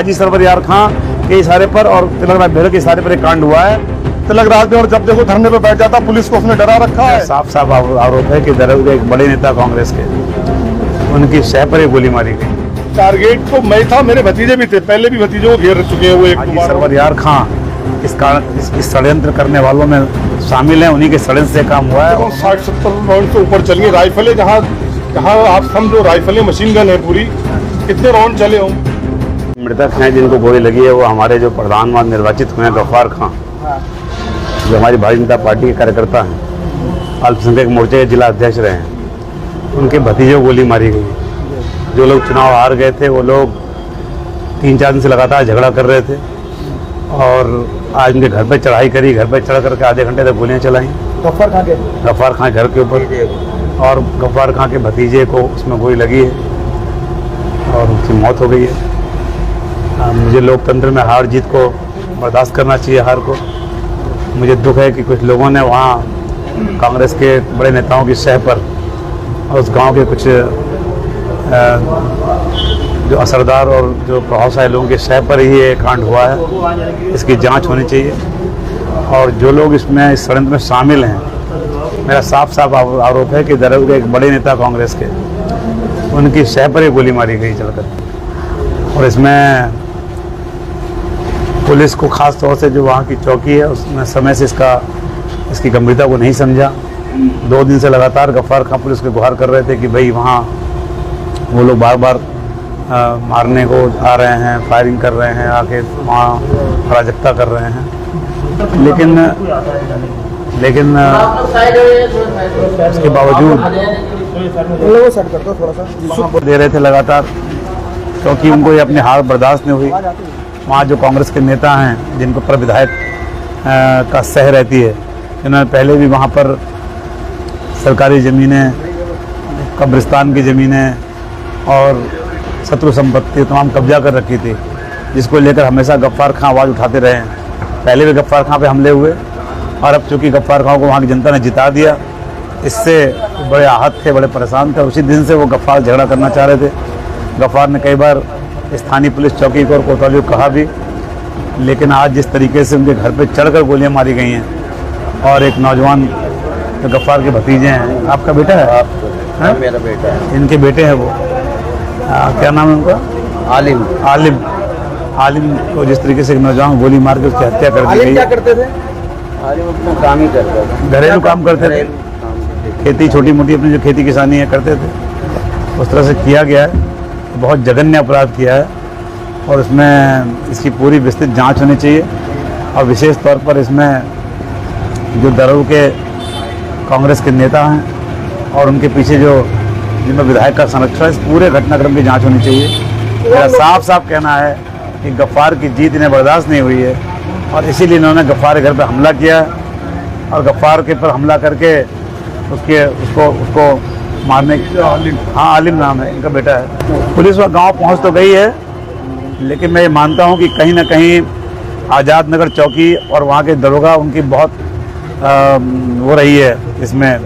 हाजी server यार खां के इशारे पर और तिलक राज बेहड़ के इशारे पर एक कांड हुआ है। तिलक राज और जब देखो धरने पे बैठ जाता, पुलिस को उसने डरा रखा है। साफ साफ आरोप है कि दरअसल एक बड़े नेता कांग्रेस के, उनकी शह पर एक गोली मारी गई। टारगेट तो मैं था, मेरे भतीजे भी थे, पहले भी भतीजों को घेर चुके हैं वो। एक हाजी सरवर यार खां इस षड्यंत्र करने वालों में शामिल हैं, उन्हीं के षड्यंत्र से काम हुआ है। 60-70 राउंड से ऊपर चली राइफलें, जहाँ आप समझो राइफलें मशीन गन है पूरी, कितने राउंड चले हों। मृतक हैं जिनको गोली लगी है वो हमारे जो प्रधानमंत्री निर्वाचित हुए हैं गफ्फार खां, जो हमारी भारतीय जनता पार्टी के कार्यकर्ता हैं, अल्पसंख्यक मोर्चे के जिला अध्यक्ष रहे हैं। उनके भतीजे को गोली मारी गई। जो लोग चुनाव हार गए थे वो लोग 3-4 दिन से लगातार झगड़ा कर रहे थे और आज उनके घर पर चढ़ाई करी। घर पर चढ़ करके आधे घंटे तक गोलियां चलाई गफ्फार खां घर के ऊपर, और गफ्फार खां के भतीजे को उसमें गोली लगी है और उसकी मौत हो गई है। मुझे लोकतंत्र में हार जीत को बर्दाश्त करना चाहिए, हार को। मुझे दुख है कि कुछ लोगों ने वहाँ कांग्रेस के बड़े नेताओं की शह पर और उस गांव के कुछ जो असरदार और जो प्रभावशाली लोगों के शह पर ही ये कांड हुआ है। इसकी जांच होनी चाहिए और जो लोग इसमें इस षड्यंत्र में शामिल हैं, मेरा साफ साफ आरोप है कि दरअसल एक बड़े नेता कांग्रेस के, उनकी शह पर ही गोली मारी गई चलकर। और इसमें पुलिस को खास तौर से जो वहाँ की चौकी है उसने समय से इसकी गंभीरता को नहीं समझा। 2 दिन से लगातार गफ्फार खां पुलिस को गुहार कर रहे थे कि भाई वहाँ वो लोग बार बार मारने को आ रहे हैं, फायरिंग कर रहे हैं, आके वहाँ अराजकता कर रहे हैं। लेकिन उसके बावजूद दे रहे थे लगातार, क्योंकि उनको ये अपनी हार बर्दाश्त नहीं हुई। वहाँ जो कांग्रेस के नेता हैं जिनको पर विधायक का सह रहती है, जिन्होंने पहले भी वहाँ पर सरकारी ज़मीनें, कब्रिस्तान की ज़मीनें और शत्रु संपत्ति तमाम कब्जा कर रखी थी, जिसको लेकर हमेशा गफ्फार खां आवाज़ उठाते रहे हैं। पहले भी गफ्फार खां पे हमले हुए और अब चूँकि गफ्फार खां को वहाँ की जनता ने जिता दिया, इससे बड़े आहत थे, बड़े परेशान थे। उसी दिन से वो गफ्फार झगड़ा करना चाह रहे थे। गफ्फार ने कई बार स्थानीय पुलिस चौकी को और कोतवाली को कहा भी, लेकिन आज जिस तरीके से उनके घर पे चढ़कर गोलियां मारी गई हैं और एक नौजवान जो गफ्फार के भतीजे हैं, आपका बेटा है? हाँ? मेरा बेटा है। इनके बेटे हैं वो, क्या नाम है उनका? आलिम को जिस तरीके से एक नौजवान गोली मार के उसकी हत्या कर दी गई। क्या करते थे? आलिम अपना काम ही करता था, घरेलू काम करते थे, खेती छोटी मोटी अपनी जो खेती किसानी है करते थे। उस तरह से किया गया है, बहुत जघन्य अपराध किया है और इसमें इसकी पूरी विस्तृत जांच होनी चाहिए। और विशेष तौर पर इसमें जो दरअसल के कांग्रेस के नेता हैं और उनके पीछे जो जिनमें विधायक का संरक्षण है, इस पूरे घटनाक्रम की जांच होनी चाहिए। मेरा साफ साफ कहना है कि गफ्फार की जीत इन्हें बर्दाश्त नहीं हुई है और इसीलिए इन्होंने गफ्फार के घर पर हमला किया और गफ्फार के पर हमला करके उसको मारने। हाँ, आलिम नाम है, इनका बेटा है। पुलिस वह गांव पहुंच तो गई है, लेकिन मैं ये मानता हूं कि कहीं ना कहीं आज़ाद नगर चौकी और वहां के दरोगा उनकी बहुत वो रही है इसमें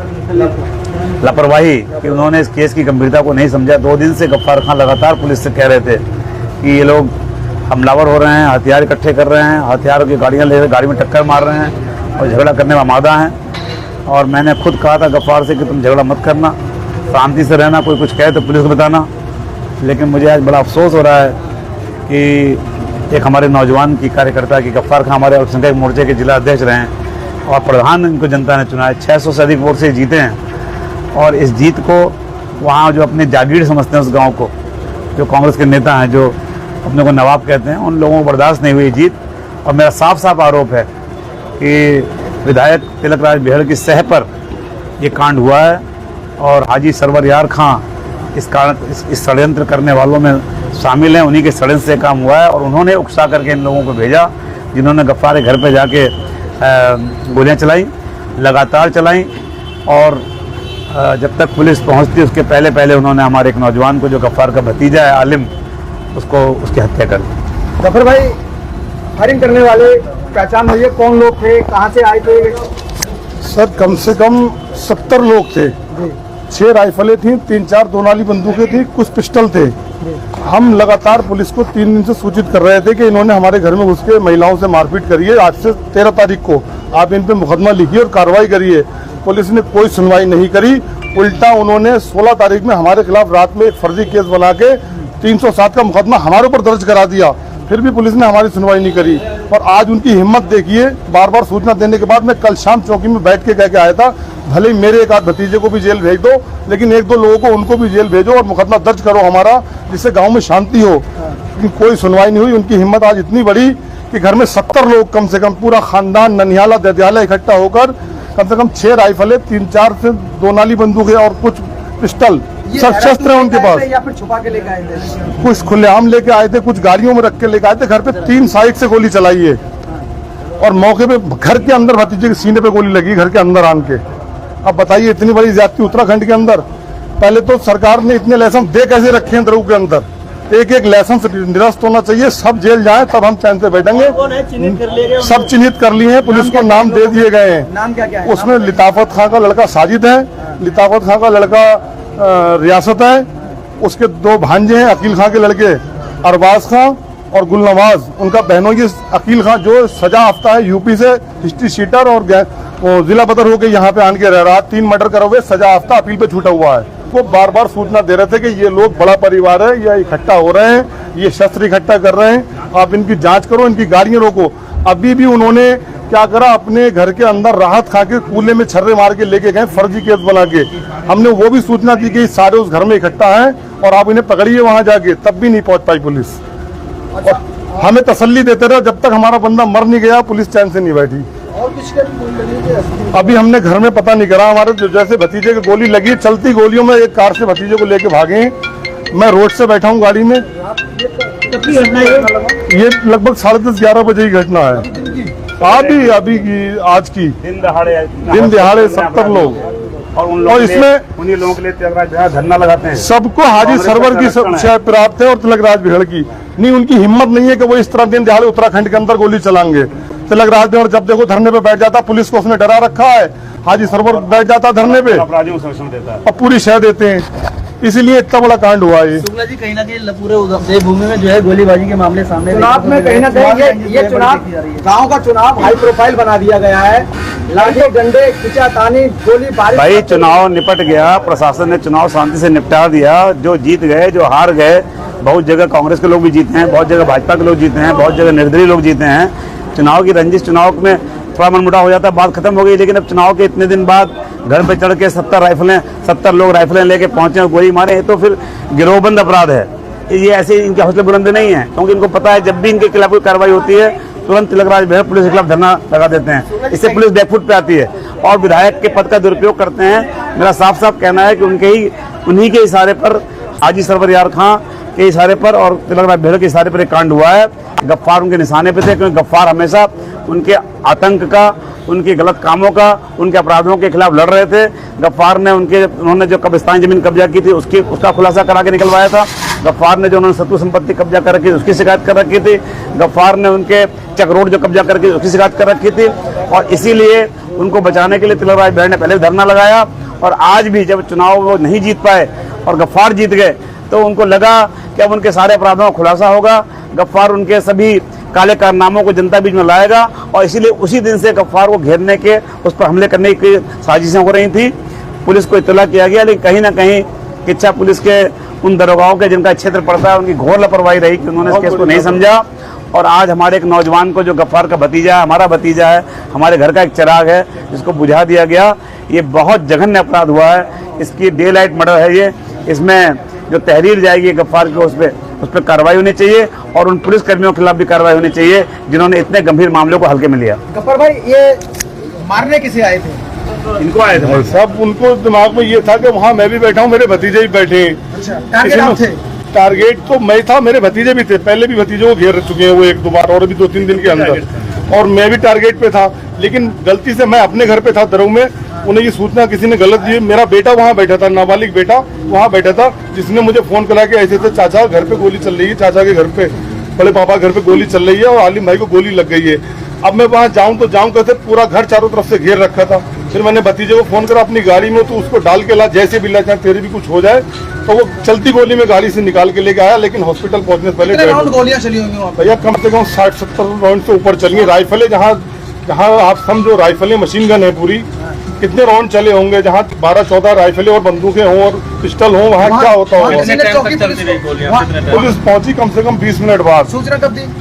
लापरवाही, कि उन्होंने इस केस की गंभीरता को नहीं समझा। 2 दिन से गफ्फार खां लगातार पुलिस से कह रहे थे कि ये लोग हमलावर हो रहे हैं, हथियार इकट्ठे कर रहे हैं, हथियारों की गाड़ियाँ ले रहे, गाड़ी में टक्कर मार रहे हैं और झगड़ा करने में आमादा हैं। और मैंने खुद कहा था गफ्फार से कि तुम झगड़ा मत करना, शांति से रहना, कोई कुछ कहे तो पुलिस को बताना। लेकिन मुझे आज बड़ा अफसोस हो रहा है कि एक हमारे नौजवान की कार्यकर्ता की, गफ्फार खां हमारे अल्पसंख्यक मोर्चे के जिला अध्यक्ष रहे हैं और प्रधान इनको जनता ने चुना है। 600 से अधिक वोट से जीते हैं और इस जीत को वहाँ जो अपने जागीर समझते हैं उस गाँव को, जो कांग्रेस के नेता हैं जो अपने को नवाब कहते हैं, उन लोगों को बर्दाश्त नहीं हुई जीत। और मेरा साफ साफ आरोप है कि विधायक तिलक राज बेहड़ की सह पर ये कांड हुआ है और हाजी सरवर यार खां इस षड्यंत्र करने वालों में शामिल हैं, उन्हीं के षड्यंत्र से काम हुआ है। और उन्होंने उकसा करके इन लोगों को भेजा, जिन्होंने गफ्फार के घर पे जाके गोलियां चलाई, लगातार चलाई। और जब तक पुलिस पहुंचती उसके पहले उन्होंने हमारे एक नौजवान को, जो गफ्फार का भतीजा है आलिम, उसकी हत्या कर दी। गफ्फार भाई, फायरिंग करने वाले पहचान हुई है? कौन लोग थे, कहाँ से आए थे? सर कम से कम 70 लोग थे। 6 राइफलें थी, 3-4 दोनाली बंदूकें थी, कुछ पिस्टल थे। हम लगातार पुलिस को 3 दिन से सूचित कर रहे थे कि इन्होंने हमारे घर में घुस के महिलाओं से मारपीट करी है। आज से 13 तारीख को आप इन पे मुकदमा लिखिए और कार्रवाई करिए। पुलिस ने कोई सुनवाई नहीं करी, उल्टा उन्होंने 16 तारीख में हमारे खिलाफ रात में एक फर्जी केस बना के 307 का मुकदमा हमारे ऊपर दर्ज करा दिया। फिर भी पुलिस ने हमारी सुनवाई नहीं करी और आज उनकी हिम्मत देखिए। बार बार सूचना देने के बाद मैं कल शाम चौकी में बैठ के कह के आया था, भले ही मेरे एक आध भतीजे को भी जेल भेज दो, लेकिन 1-2 लोगों को उनको भी जेल भेजो और मुकदमा दर्ज करो हमारा, जिससे गांव में शांति हो। लेकिन कोई सुनवाई नहीं हुई। उनकी हिम्मत आज इतनी बड़ी कि घर में 70 लोग कम से कम, पूरा खानदान ननिहाला ददियाला इकट्ठा होकर कम से कम 6 राइफलें, 3-4 से 2 नाली बंदूकें और कुछ पिस्टल, सब शस्त्र है उनके पास। या फिर छुपा के लेके आए थे? कुछ खुलेआम लेके आए थे, कुछ गाड़ियों में रख के लेके आए थे। घर पे 3 साइड से गोली चलाई है और मौके पे घर के अंदर भतीजे के सीने पे गोली लगी, घर के अंदर आन के। अब बताइए इतनी बड़ी ज्यादती उत्तराखंड के अंदर। पहले तो सरकार ने इतने लाइसेंस दे कैसे रखे हैं दरऊ के अंदर? एक लाइसेंस निरस्त होना चाहिए, सब जेल जाए तब हम चैन से बैठेंगे। सब चिन्हित कर लिए हैं, पुलिस को नाम दे दिए गए हैं। नाम क्या क्या है? उसमें लिताफत खां का लड़का साजिद है, लिताफत खां का लड़का रियासत है, उसके 2 भांजे हैं अकील खां के लड़के अरबाज खां और गुलनवाज, उनका बहनों की। अकील खां जो सजा हफ्ता है यूपी से, हिस्ट्री शीटर और जिला बदर होकर यहाँ पे आन के रह रहा है। 3 मर्डर करा हुए, सजा हफ्ता अपील पे छूटा हुआ है। वो बार बार सूचना दे रहे थे कि ये लोग बड़ा परिवार है, ये इकट्ठा हो रहे हैं, ये शस्त्र इकट्ठा कर रहे हैं, आप इनकी जांच करो, इनकी गाड़ियां रोको। अभी भी उन्होंने क्या करा, अपने घर के अंदर राहत खा के कूले में छर्रे मार के लेके गए, फर्जी केस बना के। हमने वो भी सूचना दी कि सारे उस घर में इकट्ठा हैं और आप इन्हें पकड़िए वहां जाके, तब भी नहीं पहुंच पाई पुलिस। और हमें तसल्ली देते रहे, जब तक हमारा बंदा मर नहीं गया पुलिस चैन से नहीं बैठी। और किसका अभी हमने घर में पता नहीं करा, हमारे जैसे भतीजे की गोली लगी, चलती गोलियों में एक कार से भतीजे को लेके भागे। मैं रोड से बैठा हूँ गाड़ी में। ये लगभग 10:30-11 बजे की घटना है। अभी की आज की दिन दहाड़े 70 लोग, और इसमें उन्हीं लोगों के लिए तिलकराज धरना लगाते हैं। सबको हाजी सरवर की शिक्षा प्राप्त है और तिलकराज भिड़ल की नहीं। उनकी हिम्मत नहीं है कि वो इस तरह दिन दहाड़े उत्तराखंड के अंदर गोली चलाएंगे। तिलकराज भिड़ल जब देखो धरने पे बैठ जाता, पुलिस को उसने डरा रखा है। हाजी सरवर बैठ जाता धरने पे, अपराधियों को संरक्षण देता है और पूरी शह देते हैं। इसीलिए इतना बड़ा कांड हुआ है। शुक्ला जी, कहीं ना कहीं पूरे देवभूमि में जो है गोलीबाजी के मामले सामने, चुनाव में कहीं ना कहीं ये चुनाव, गांव का चुनाव हाई प्रोफाइल बना दिया गया है। लाठी डंडे खिंचातानी गोली बारिश। भाई चुनाव निपट गया, प्रशासन ने चुनाव शांति से निपटा दिया। जो जीत गए, जो हार गए, बहुत जगह कांग्रेस के लोग भी जीते हैं, बहुत जगह भाजपा के लोग जीते हैं, बहुत जगह निर्दलीय लोग जीते हैं। चुनाव की रंजिश, चुनाव में थोड़ा मनमुटाव हो जाता है, बात खत्म हो गई। लेकिन अब चुनाव के इतने दिन बाद घर पे चढ़ के 70 लोग राइफलें लेके पहुंचे और गोली मारे, तो फिर गिरोहबंद अपराध है ये। ऐसे इनके हौसले बुलंद नहीं है, क्योंकि इनको पता है जब भी इनके खिलाफ कोई कार्रवाई होती है तुरंत तिलकराज भिड़ल पुलिस के खिलाफ धरना लगा देते हैं। इससे पुलिस बैकफुट पे आती है और विधायक के पद का दुरुपयोग करते हैं। मेरा साफ साफ कहना है कि उन्हीं के इशारे पर, हाजी सरवर यार खां के इशारे पर और तिलकराज भिड़ल के इशारे पर एक कांड हुआ है। गफ्फार उनके निशाने पे थे, क्योंकि गफ्फार हमेशा उनके आतंक का, उनके गलत कामों का, उनके अपराधों के खिलाफ लड़ रहे थे। गफ्फार ने उन्होंने जो कब्रिस्तान जमीन कब्जा की थी उसका खुलासा करा के निकलवाया था। गफ्फार ने जो उन्होंने शत्रु संपत्ति कब्जा कर रखी थी उसकी शिकायत कर रखी थी। गफ्फार ने उनके चक रोड जो कब्जा करके उसकी शिकायत कर रखी थी। और इसीलिए उनको बचाने के लिए तिलकराज भिड़ल ने पहले धरना लगाया। और आज भी जब चुनाव वो नहीं जीत पाए और गफ्फार जीत गए, तो उनको लगा कि अब उनके सारे अपराधों का खुलासा होगा, गफ्फार उनके सभी काले कारनामों को जनता बीच में लाएगा। और इसीलिए उसी दिन से गफ्फार को घेरने के, उस पर हमले करने की साजिशें हो रही थी। पुलिस को इत्तला किया गया, लेकिन कहीं ना कहीं किच्छा पुलिस के उन दरोगाओं के जिनका क्षेत्र पड़ता है, उनकी घोर लापरवाही रही कि उन्होंने इस केस को नहीं समझा। और आज हमारे एक नौजवान को, जो गफ्फार का भतीजा है, हमारा भतीजा है, हमारे घर का एक चिराग है, जिसको बुझा दिया गया। ये बहुत जघन्य अपराध हुआ है। इसकी डे लाइट मर्डर है ये। इसमें जो तहरीर जाएगी गफ्फार की, उस पर कार्रवाई होनी चाहिए और उन पुलिस कर्मियों के खिलाफ भी कार्रवाई होनी चाहिए जिन्होंने इतने गंभीर मामलों को हल्के में लिया। गफ्फार भाई, ये मारने किसे आए थे? इनको आए थे सब। उनको दिमाग में ये था कि वहाँ मैं भी बैठा हूँ, मेरे भतीजे भी बैठे हैं। अच्छा, टारगेट आप थे? टारगेट तो मैं था, मेरे भतीजे भी थे। पहले भी भतीजों को घेर चुके हैं वो 1-2 बार, और अभी 2-3 दिन के अंदर। और मैं भी टारगेट पे था, लेकिन गलती से मैं अपने घर पे था दरऊ में। उन्हें ये सूचना किसी ने गलत दी। मेरा बेटा वहाँ बैठा था, नाबालिग बेटा वहाँ बैठा था, जिसने मुझे फोन करा के ऐसे चाचा घर पे गोली चल रही है, चाचा के घर पे, बड़े पापा घर पे गोली चल रही है और आलिम भाई को गोली लग गई है। अब मैं वहाँ जाऊँ तो जाऊँ कैसे, पूरा घर चारों तरफ से घेर रखा था। फिर मैंने भतीजे को फोन करा अपनी गाड़ी में, तो उसको डाल के ला, जैसे भी ला, चाहे तेरे भी कुछ हो जाए। तो वो चलती गोली में गाड़ी से निकाल के लेके आया, लेकिन हॉस्पिटल पहुंचने से पहले राउंड गोलियां चली होंगी वहाँ पे? भैया कम से कम 60-70 राउंड से ऊपर चली। राइफलें जहाँ आप समझो राइफलें मशीन गन है पूरी, कितने राउंड चले होंगे, जहाँ 12-14 राइफलें और बंदूकें हों और पिस्टल हों, वहाँ क्या होता होगा। पुलिस पहुंची कम से कम 20 मिनट बाद। सूचना कब दी?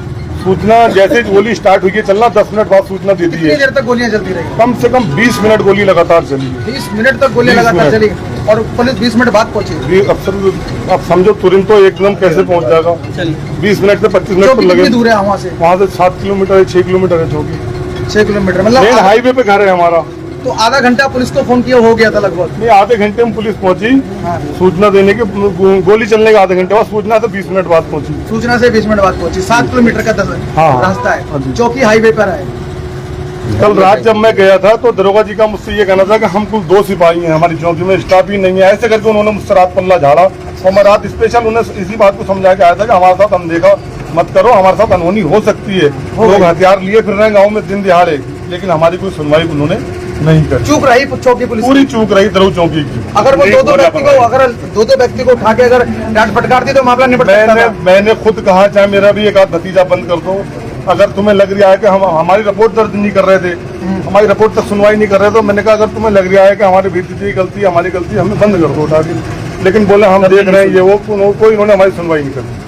सूचना जैसे गोली स्टार्ट हुई है चलना, 10 मिनट बाद सूचना दे दी कितनी है। देर तक गोलियां चलती रही? कम से कम 20 मिनट गोली लगातार चली है। 20 मिनट तक गोलियां 20 लगातार मिनट। चली और पुलिस 20 मिनट बाद पहुंची। ये अफसर आप समझो तुरंत तो एकदम कैसे पहुंच जाएगा। चलिए 20 मिनट से 25 मिनट तो चौकी लगे। कितनी दूर है वहाँ से? वहाँ से 7 किलोमीटर है, 6 किलोमीटर है चौकी। 6 किलोमीटर मेन मतलब हाईवे पे घर है हमारा। तो आधा घंटा पुलिस को फोन किया हो गया था लगभग? नहीं, आधे घंटे में पुलिस पहुंची हाँ। सूचना देने के, गोली चलने के आधे घंटे बाद, सूचना से 20 मिनट बाद पहुंची। सूचना से 20 मिनट बाद पहुंची। 7 किलोमीटर का हाँ। रास्ता हाँ है, जी। चौकी हाईवे पर है। कल रात जब मैं गया था तो दरोगा जी का मुझसे ये कहना था कि हम कुल 2 सिपाही हैं, हमारी चौकी में स्टाफ ही नहीं है। ऐसे करके उन्होंने मुझसे रात पल्ला झाड़ा और मैं रात स्पेशल उन्हें इसी बात को समझा के आया था कि हमारे साथ अनदेखा मत करो, हमारे साथ अनहोनी हो सकती है। लोग हथियार लिए फिर रहे हैं गाँव में दिन दिहाड़े, लेकिन हमारी कोई सुनवाई उन्होंने नहीं करी। चूक रही चौकी पुलिस पूरी चूक रही दरो चौकी की। अगर वो दो व्यक्ति को उठा के अगर डांट फटकार दी तो मामला निपट सकता था। मैंने खुद कहा चाहे मेरा भी एक आध भतीजा बंद कर दो, अगर तुम्हें लग रहा है कि हम हमारी रिपोर्ट दर्ज नहीं कर रहे थे, हमारी रिपोर्ट तक सुनवाई नहीं कर रहे, तो मैंने कहा अगर तुम्हें लग रहा है कि हमारे भतीजे की गलती, हमारी गलती, हमें बंद कर दो उठा के। लेकिन बोले हम देख रहे हैं ये वो, कोई इन्होंने हमारी सुनवाई नहीं करी।